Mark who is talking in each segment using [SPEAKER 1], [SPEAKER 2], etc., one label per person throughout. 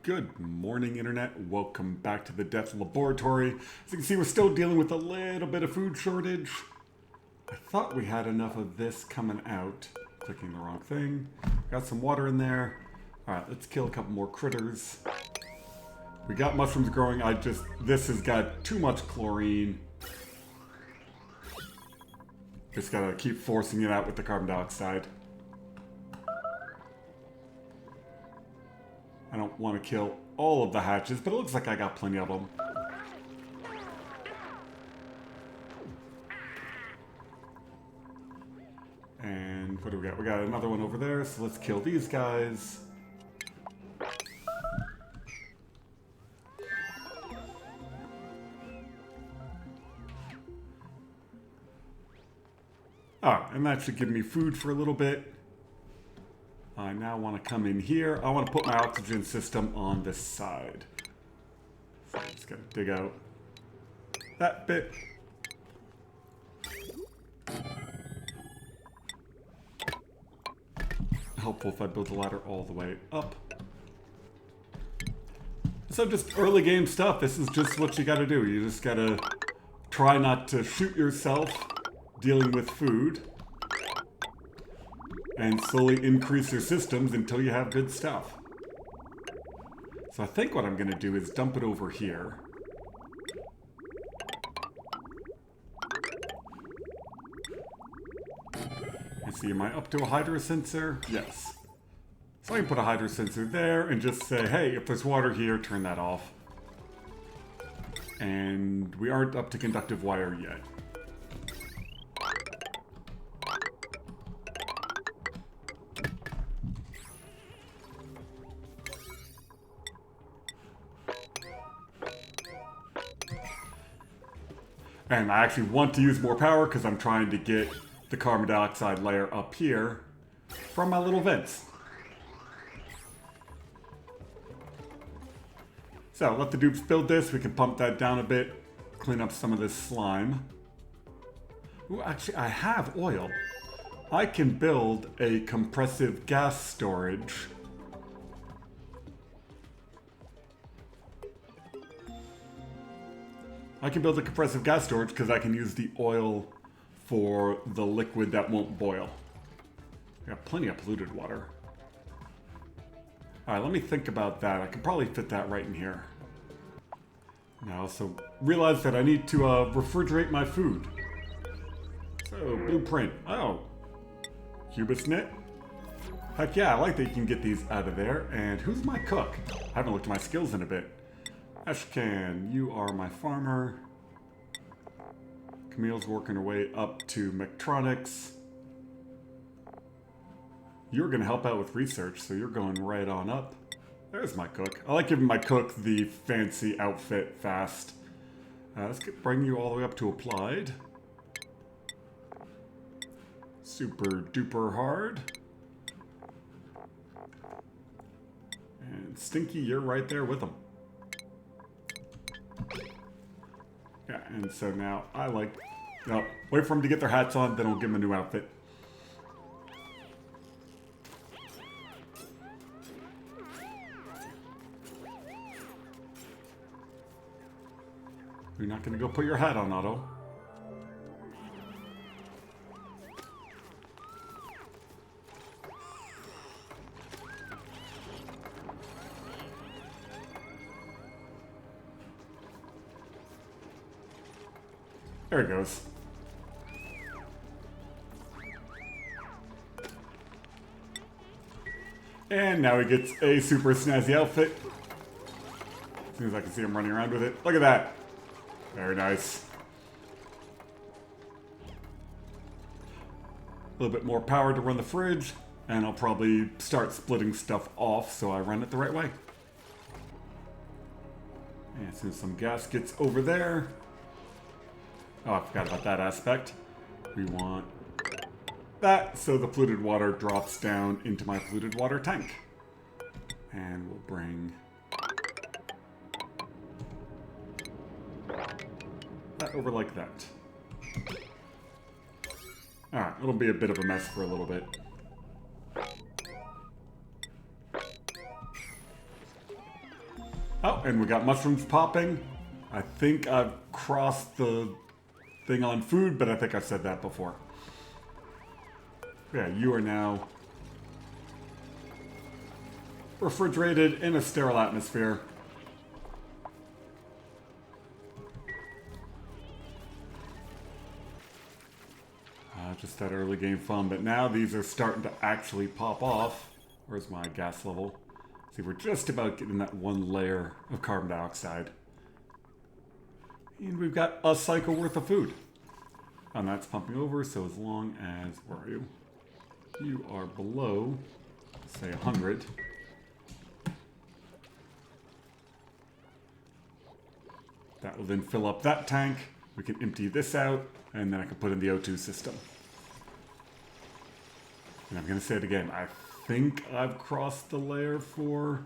[SPEAKER 1] Good morning, Internet. Welcome back to the Death Laboratory. As you can see, we're still dealing with a little bit of food shortage. I thought we had enough of this coming out. Clicking the wrong thing. Got some water in there. Alright, let's kill a couple more critters. We got mushrooms growing. This has got too much chlorine. Just gotta keep forcing it out with the carbon dioxide. I don't want to kill all of the hatches, but it looks like I got plenty of them. And what do we got? We got another one over there, so let's kill these guys. Oh, and that should give me food for a little bit. I now want to come in here. I want to put my oxygen system on this side. So I'm just going to dig out that bit. Helpful if I build the ladder all the way up. So just early game stuff. This is just what you got to do. You just got to try not to shoot yourself dealing with food. And slowly increase your systems until you have good stuff. So I think what I'm going to do is dump it over here. Let's see, am I up to a hydro sensor? Yes. So I can put a hydro sensor there and just say, hey, if there's water here, turn that off. And we aren't up to conductive wire yet. And I actually want to use more power because I'm trying to get the carbon dioxide layer up here from my little vents. So let the dupes build this. We can pump that down a bit, clean up some of this slime. Ooh, actually, I have oil. I can build a compressive gas storage. I can build a compressive gas storage because I can use the oil for the liquid that won't boil. I got plenty of polluted water. Alright, let me think about that. I can probably fit that right in here. Now, so realize that I need to refrigerate my food. So, blueprint. Oh. Cubus knit. Heck yeah, I like that you can get these out of there. And who's my cook? I haven't looked at my skills in a bit. Ashcan, you are my farmer. Camille's working her way up to Mechtronics. You're going to help out with research, so you're going right on up. There's my cook. I like giving my cook the fancy outfit fast. Let's bring you all the way up to applied. Super duper hard. And Stinky, you're right there with them. Yeah, and so now I like... No, wait for them to get their hats on, then I'll give them a new outfit. You're not going to go put your hat on, Otto. There it goes. And now he gets a super snazzy outfit. As soon as I can see him running around with it. Look at that. Very nice. A little bit more power to run the fridge. And I'll probably start splitting stuff off so I run it the right way. And as soon as some gas gets over there... Oh, I forgot about that aspect. We want that, so the polluted water drops down into my polluted water tank. And we'll bring that over like that. Alright, it'll be a bit of a mess for a little bit. Oh, and we got mushrooms popping. I think I've crossed the thing on food, but I think I've said that before. Yeah, you are now refrigerated in a sterile atmosphere. Just that early game fun, but now these are starting to actually pop off. Where's my gas level? See, we're just about getting that one layer of carbon dioxide. And we've got a cycle worth of food. And that's pumping over, so as long as, where are you? You are below, say 100. That will then fill up that tank. We can empty this out, and then I can put in the O2 system. And I'm going to say it again. I think I've crossed the layer for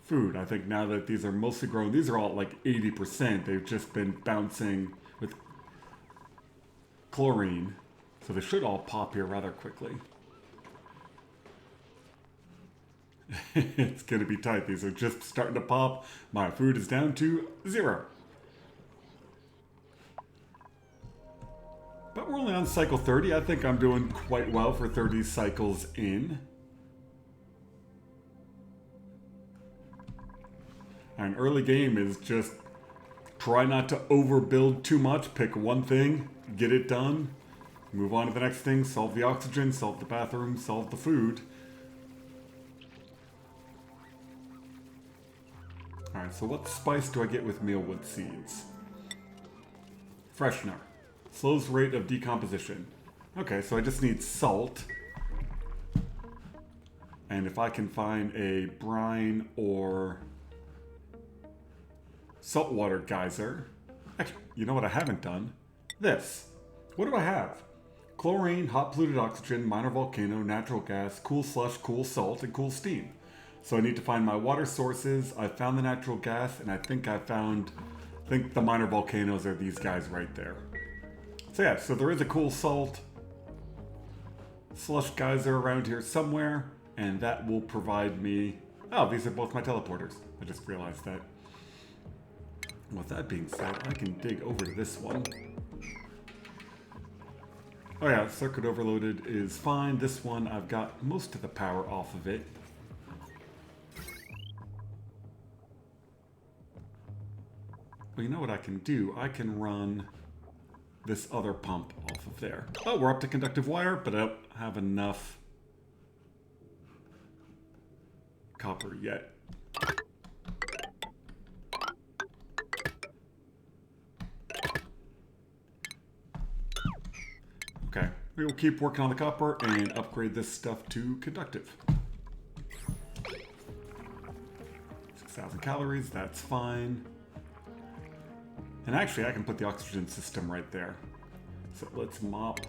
[SPEAKER 1] food. I think now that these are mostly grown, these are all like 80%. They've just been bouncing with chlorine. So they should all pop here rather quickly. It's going to be tight. These are just starting to pop. My food is down to 0. But we're only on cycle 30. I think I'm doing quite well for 30 cycles in. And early game is just try not to overbuild too much. Pick one thing, get it done, move on to the next thing, solve the oxygen, solve the bathroom, solve the food. Alright, so what spice do I get with mealwood seeds? Freshener. Slows rate of decomposition. Okay, so I just need salt. And if I can find a brine or saltwater geyser. Actually, you know what I haven't done? This. What do I have? Chlorine, hot polluted oxygen, minor volcano, natural gas, cool slush, cool salt, and cool steam. So I need to find my water sources. I found the natural gas, and I think the minor volcanoes are these guys right there. So yeah, so there is a cool salt slush geyser around here somewhere, and that will provide me... Oh, these are both my teleporters. I just realized that. With that being said, I can dig over to this one. Oh yeah, circuit overloaded is fine. This one, I've got most of the power off of it. Well, you know what I can do? I can run this other pump off of there. Oh, we're up to conductive wire, but I don't have enough copper yet. Okay, we will keep working on the copper and upgrade this stuff to conductive. 6,000 calories, that's fine. And actually, I can put the oxygen system right there. So let's mop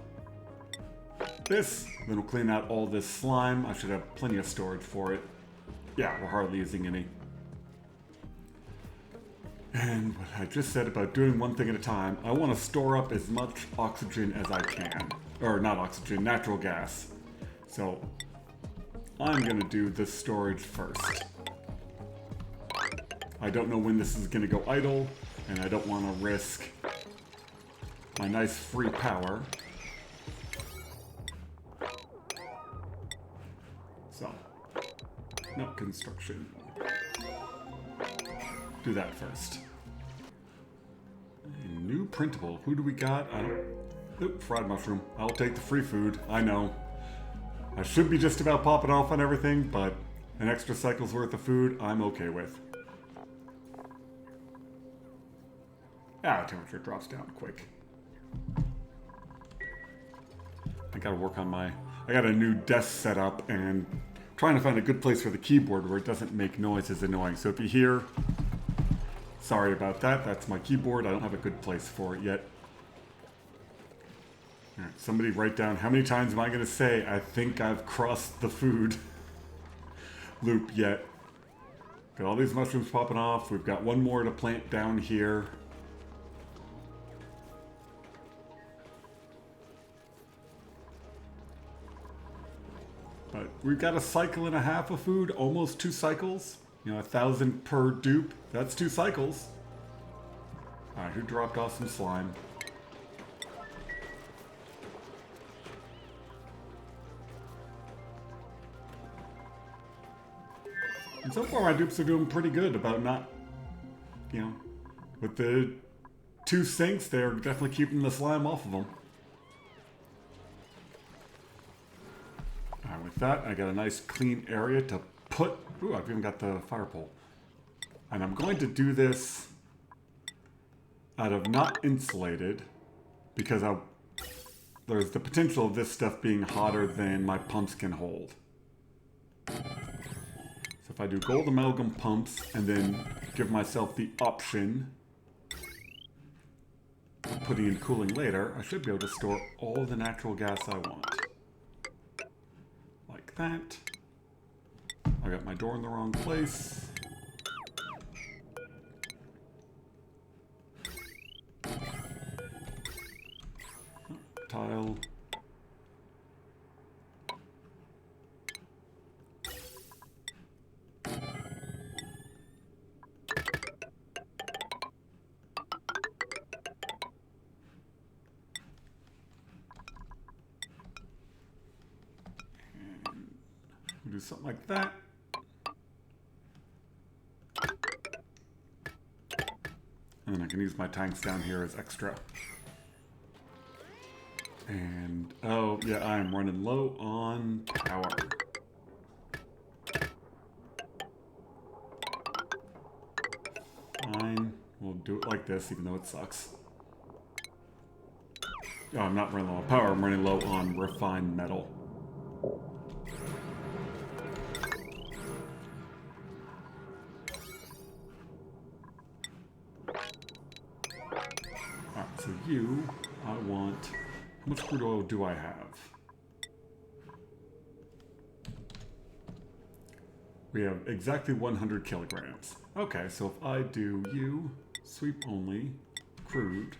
[SPEAKER 1] this. Then we'll clean out all this slime. I should have plenty of storage for it. Yeah, we're hardly using any. And what I just said about doing one thing at a time, I want to store up as much oxygen as I can. Or not oxygen, natural gas. So I'm going to do this storage first. I don't know when this is going to go idle, and I don't want to risk my nice free power. So, no construction. Do that first. A new printable. Who do we got? Oop, fried mushroom. I'll take the free food. I know. I should be just about popping off on everything, but an extra cycle's worth of food I'm okay with. Ah, temperature drops down quick. I gotta work on I got a new desk set up, and trying to find a good place for the keyboard where it doesn't make noise is annoying. So if you hear, sorry about that, that's my keyboard. I don't have a good place for it yet. All right, somebody write down, how many times am I gonna say, I think I've crossed the food loop yet. Got all these mushrooms popping off. We've got one more to plant down here. But we've got a cycle and a half of food, almost 2 cycles. You know, 1,000 per dupe. That's 2 cycles. Alright, who dropped off some slime? And so far my dupes are doing pretty good about not, you know, with the 2 sinks, they're definitely keeping the slime off of them. Alright, with that, I got a nice clean area to put... Ooh, I've even got the fire pole. And I'm going to do this out of not insulated, because there's the potential of this stuff being hotter than my pumps can hold. So if I do gold amalgam pumps and then give myself the option of putting in cooling later, I should be able to store all the natural gas I want. Like that. I got my door in the wrong place. Tile. Do something like that. And then I can use my tanks down here as extra. And, oh, yeah, I'm running low on power. Fine. We'll do it like this, even though it sucks. Oh, I'm not running low on power, I'm running low on refined metal. Alright, so you, I want... How much crude oil do I have? We have exactly 100 kilograms. Okay, so if I do you, sweep only, crude,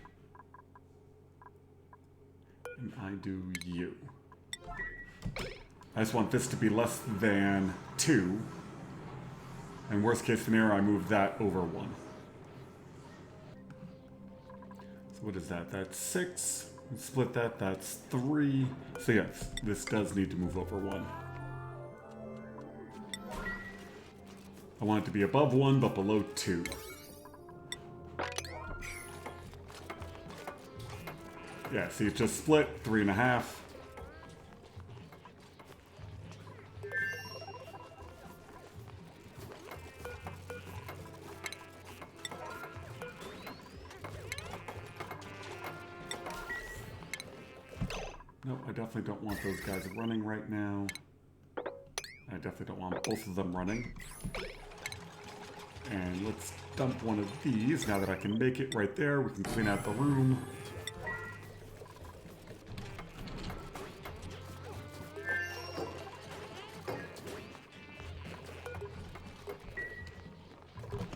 [SPEAKER 1] and I do you. I just want this to be less than 2. And worst case scenario, I move that over 1. So what is that? That's 6. Split that, that's 3. So yes, this does need to move over 1. I want it to be above 1, but below 2. Yeah, see, it's just split, 3.5. Nope, I definitely don't want those guys running right now. I definitely don't want both of them running. And let's dump one of these. Now that I can make it right there, we can clean out the room.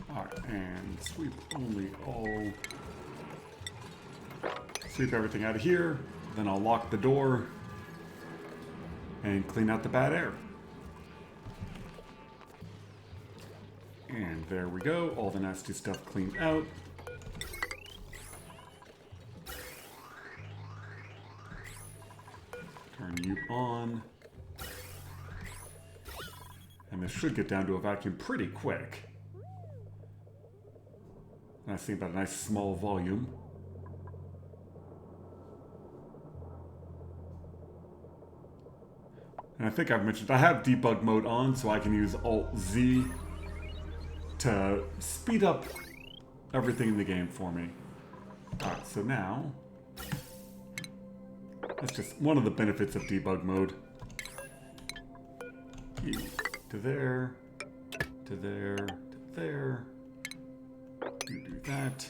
[SPEAKER 1] Alright, and sweep only all. Sweep everything out of here. Then I'll lock the door and clean out the bad air. And there we go, all the nasty stuff cleaned out. Turn you on. And this should get down to a vacuum pretty quick. And I see about a nice small volume. And I think I've mentioned, I have debug mode on, so I can use Alt-Z to speed up everything in the game for me. Alright, so now, that's just one of the benefits of debug mode. E to there, to there, to there. You do that.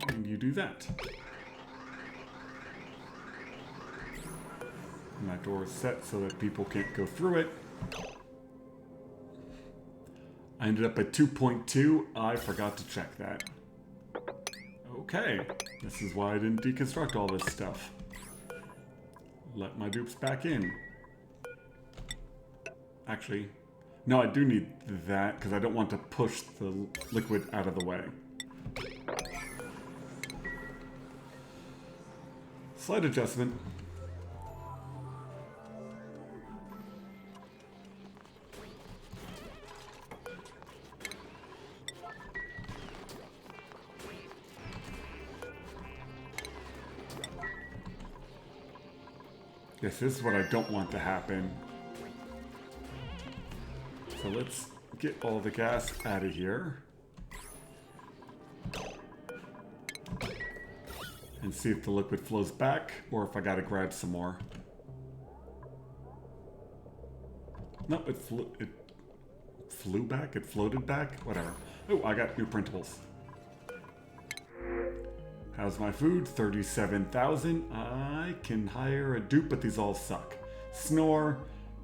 [SPEAKER 1] And you do that. And that door is set so that people can't go through it. I ended up at 2.2. I forgot to check that. Okay. This is why I didn't deconstruct all this stuff. Let my dupes back in. Actually, no, I do need that because I don't want to push the liquid out of the way. Slight adjustment. Yes, this is what I don't want to happen. So let's get all the gas out of here. And see if the liquid flows back or if I gotta grab some more. No, it flew back? It floated back? Whatever. Oh, I got new printables. How's my food? 37,000. I can hire a dupe, but these all suck. Snore,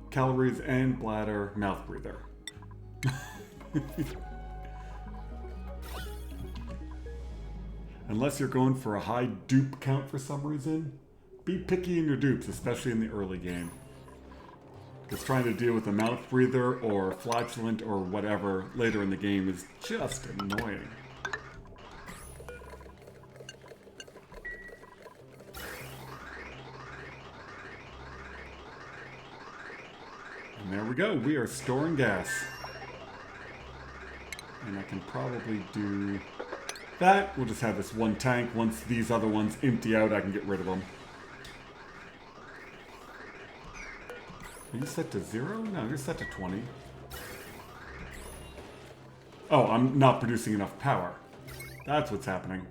[SPEAKER 1] calories, and bladder, mouth breather. Unless you're going for a high dupe count for some reason, be picky in your dupes, especially in the early game. Because trying to deal with a mouth breather or flatulent or whatever later in the game is just annoying. And there we go, we are storing gas. And I can probably do that. We'll just have this one tank. Once these other ones empty out, I can get rid of them. Are you set to 0? No, you're set to 20. Oh, I'm not producing enough power. That's what's happening.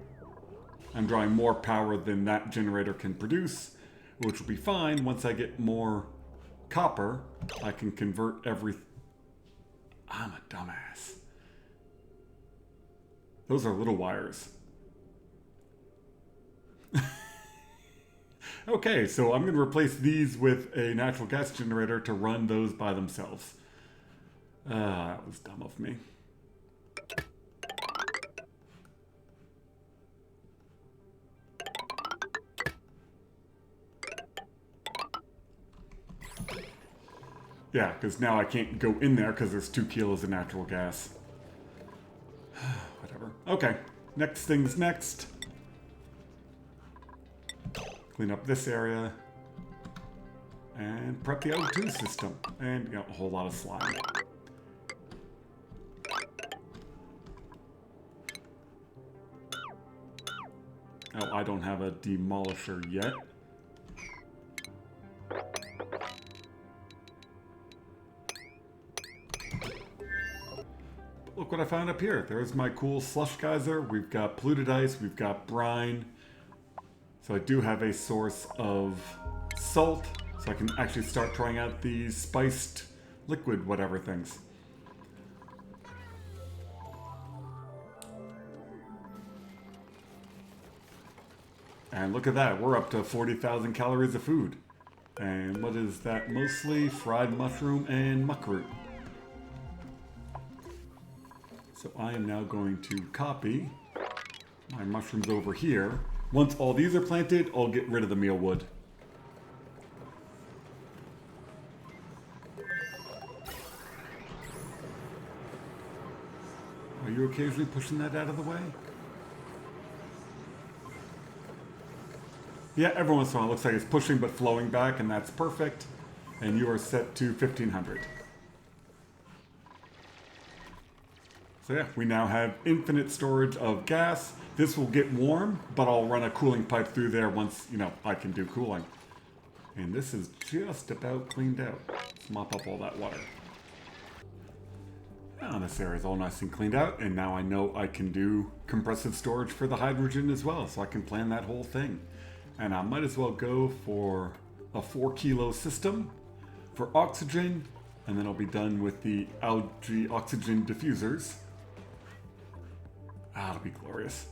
[SPEAKER 1] I'm drawing more power than that generator can produce, which will be fine. Once I get more copper, I can convert everything. I'm a dumbass. Those are little wires. Okay, so I'm going to replace these with a natural gas generator to run those by themselves. That was dumb of me. Yeah, because now I can't go in there because there's 2 kilos of natural gas. Whatever. Okay, next thing's next. Clean up this area. And prep the O2 system. And a whole lot of slime. Oh, I don't have a demolisher yet. Look what I found up here. There's my cool slush geyser. We've got polluted ice. We've got brine. So I do have a source of salt. So I can actually start trying out these spiced liquid whatever things. And look at that. We're up to 40,000 calories of food. And what is that? Mostly fried mushroom and muckroot. So I am now going to copy my mushrooms over here. Once all these are planted, I'll get rid of the mealwood. Are you occasionally pushing that out of the way? Yeah, every once in a while it looks like it's pushing but flowing back, and that's perfect. And you are set to 1500. So yeah, we now have infinite storage of gas. This will get warm, but I'll run a cooling pipe through there once, I can do cooling. And this is just about cleaned out. Let's mop up all that water. Now this area is all nice and cleaned out, and now I know I can do compressive storage for the hydrogen as well, so I can plan that whole thing. And I might as well go for a 4 kilo system for oxygen, and then I'll be done with the algae oxygen diffusers. That'll be glorious.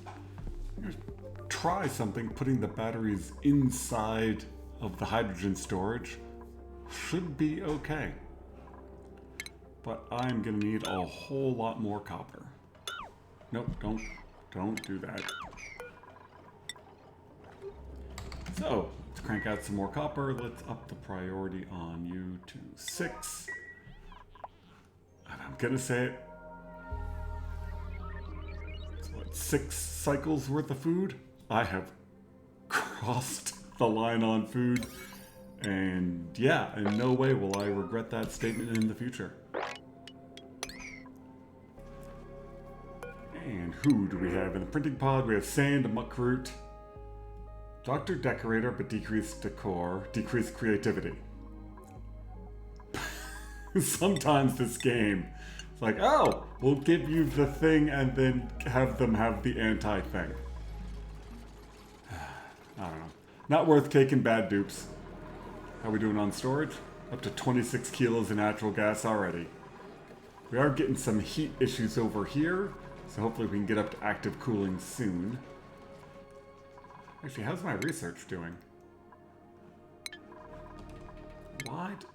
[SPEAKER 1] I'm gonna try something, putting the batteries inside of the hydrogen storage. Should be okay. But I'm gonna need a whole lot more copper. Nope, don't do that. So, let's crank out some more copper. Let's up the priority on you to 6. And I'm gonna say it. So what, 6 cycles worth of food? I have crossed the line on food. And yeah, in no way will I regret that statement in the future. And who do we have in the printing pod? We have sand, muckroot, Dr. Decorator, but decreased decor, decreased creativity. Sometimes this game, it's like, oh, we'll give you the thing and then have them have the anti-thing. I don't know. Not worth caking bad dupes. How we doing on storage? Up to 26 kilos of natural gas already. We are getting some heat issues over here, so hopefully we can get up to active cooling soon. Actually, how's my research doing? What?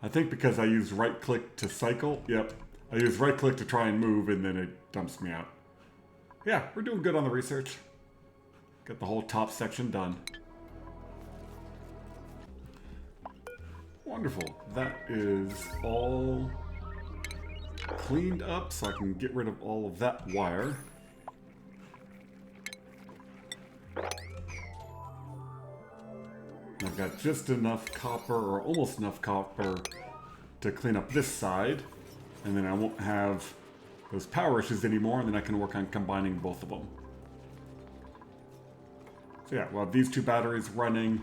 [SPEAKER 1] I think because I used right click to cycle. Yep. I used right click to try and move and then it dumps me out. Yeah, we're doing good on the research. Got the whole top section done. Wonderful. That is all cleaned up, so I can get rid of all of that wire. I've got just enough copper, or almost enough copper, to clean up this side, and then I won't have those power issues anymore, and then I can work on combining both of them. So yeah, we'll have these 2 batteries running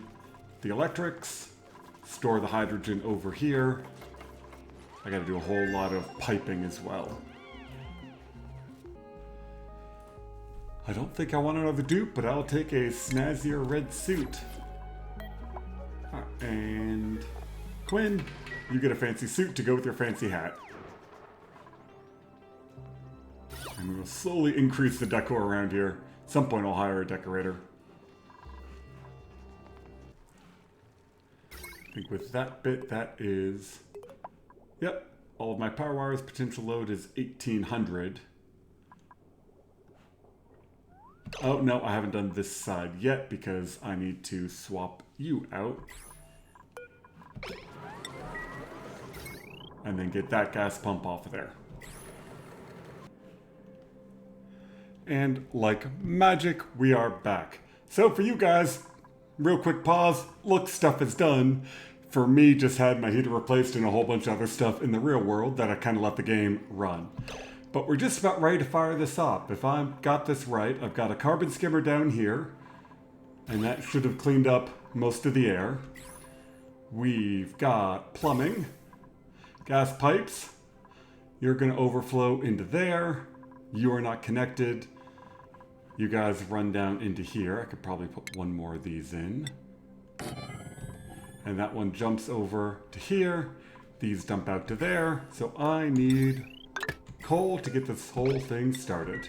[SPEAKER 1] the electrics, store the hydrogen over here. I gotta do a whole lot of piping as well. I don't think I want another dupe, but I'll take a snazzier red suit. And Quinn, you get a fancy suit to go with your fancy hat. And we'll slowly increase the decor around here. At some point I'll hire a decorator. I think with that bit, that is... Yep, all of my power wires, potential load is 1800. Oh, no, I haven't done this side yet because I need to swap you out. And then get that gas pump off of there. And like magic, we are back. So for you guys, real quick pause. Look, stuff is done. For me, just had my heater replaced and a whole bunch of other stuff in the real world that I kind of let the game run. But we're just about ready to fire this up. If I've got this right, I've got a carbon skimmer down here. And that should have cleaned up most of the air. We've got plumbing. Gas pipes. You're going to overflow into there. You are not connected. You guys run down into here. I could probably put one more of these in. And that one jumps over to here. These dump out to there. So I need coal to get this whole thing started.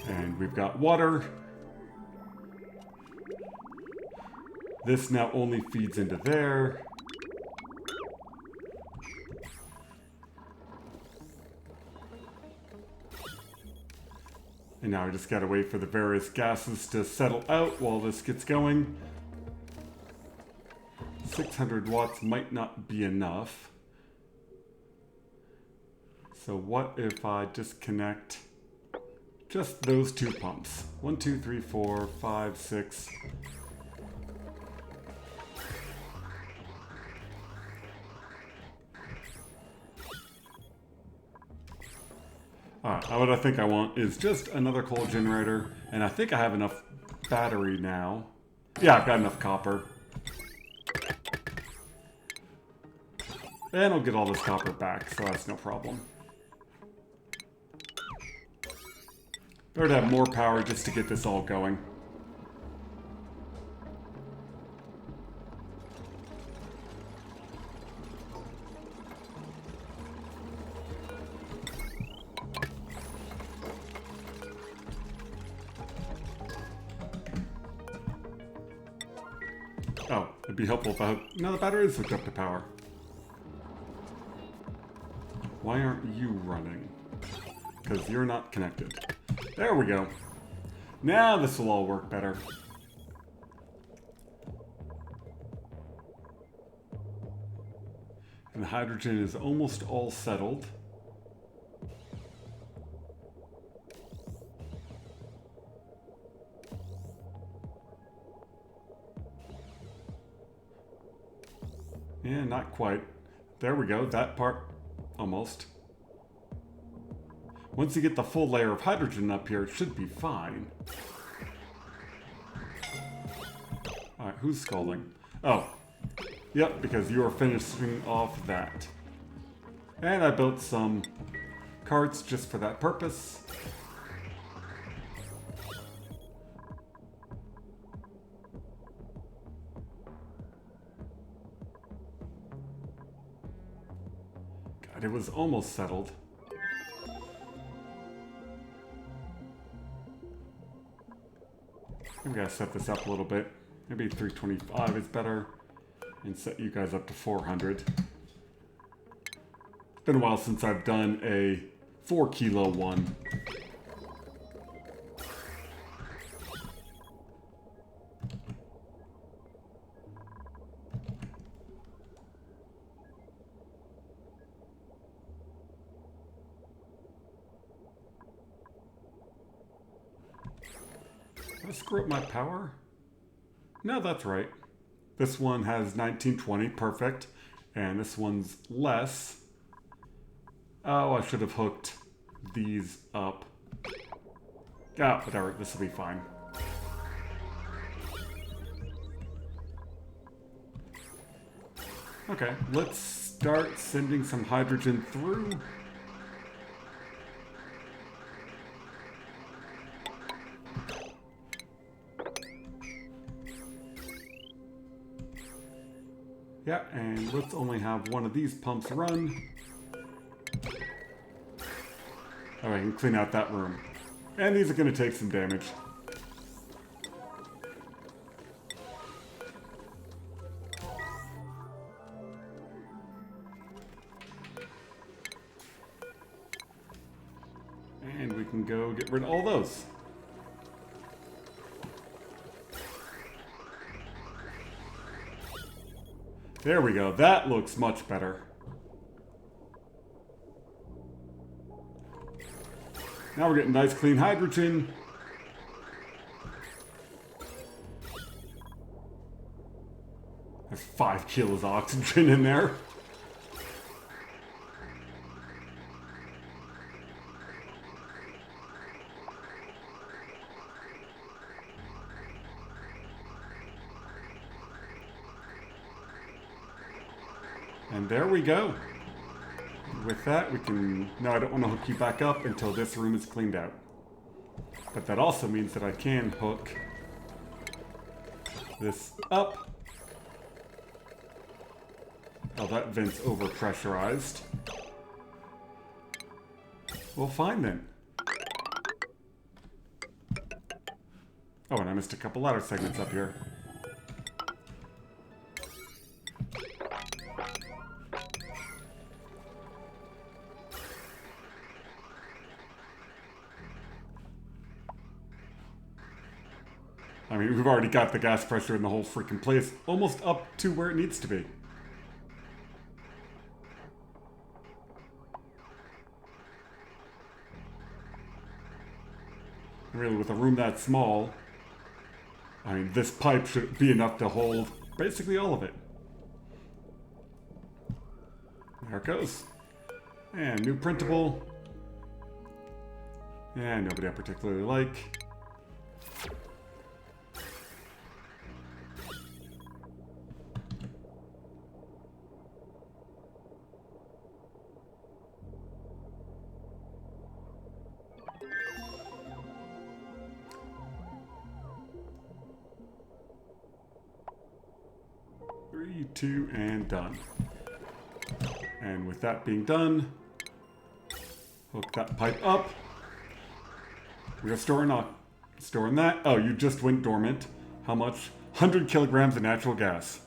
[SPEAKER 1] And we've got water. This now only feeds into there. And now I just gotta wait for the various gases to settle out while this gets going. 600 watts might not be enough. So what if I just connect just those 2 pumps? 1, 2, 3, 4, 5, 6. What I think I want is just another coal generator, and I think I have enough battery now. Yeah, I've got enough copper. And I'll get all this copper back, so that's no problem. Better to have more power just to get this all going. Oh, it'd be helpful if I... No, the battery is hooked up to power. Why aren't you running? Because you're not connected. There we go. Now this will all work better. And the hydrogen is almost all settled. Yeah, not quite. There we go, that part, almost. Once you get the full layer of hydrogen up here, it should be fine. Alright, who's scolding? Oh, yep, because you are finishing off that. And I built some carts just for that purpose. God, it was almost settled. I'm gonna set this up a little bit. Maybe 325 is better. And set you guys up to 400. It's been a while since I've done a 4 kilo one. Did I screw up my power? No, that's right. This one has 1920, perfect. And this one's less. Oh, I should have hooked these up. Ah, whatever, this will be fine. Okay, let's start sending some hydrogen through. Yeah, and let's only have one of these pumps run. Oh, I can clean out that room. And these are going to take some damage. And we can go get rid of all those. There we go. That looks much better. Now we're getting nice clean hydrogen. There's 5 kilos of oxygen in there. And there we go. With that, we can... No, I don't want to hook you back up until this room is cleaned out. But that also means that I can hook this up. Oh, that vent's overpressurized. Well, fine then. Oh, and I missed a couple ladder segments up here. I mean, we've already got the gas pressure in the whole freaking place almost up to where it needs to be. Really, with a room that small, I mean, this pipe should be enough to hold basically all of it. There it goes. And new printable. And nobody I particularly like. Three, two, and done. And with that being done, hook that pipe up. We're gonna storing that. Oh, you just went dormant. How much? 100 kilograms of natural gas.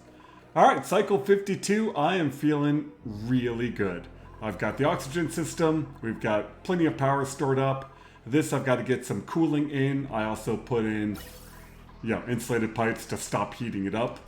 [SPEAKER 1] All right, cycle 52. I am feeling really good. I've got the oxygen system. We've got plenty of power stored up. This I've got to get some cooling in. I also put in, insulated pipes to stop heating it up.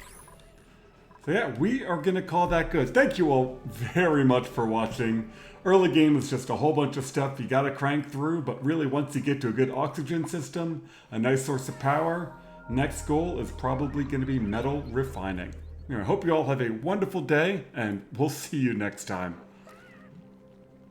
[SPEAKER 1] So yeah, we are going to call that good. Thank you all very much for watching. Early game is just a whole bunch of stuff you got to crank through, but really once you get to a good oxygen system, a nice source of power, next goal is probably going to be metal refining. I hope you all have a wonderful day, and we'll see you next time.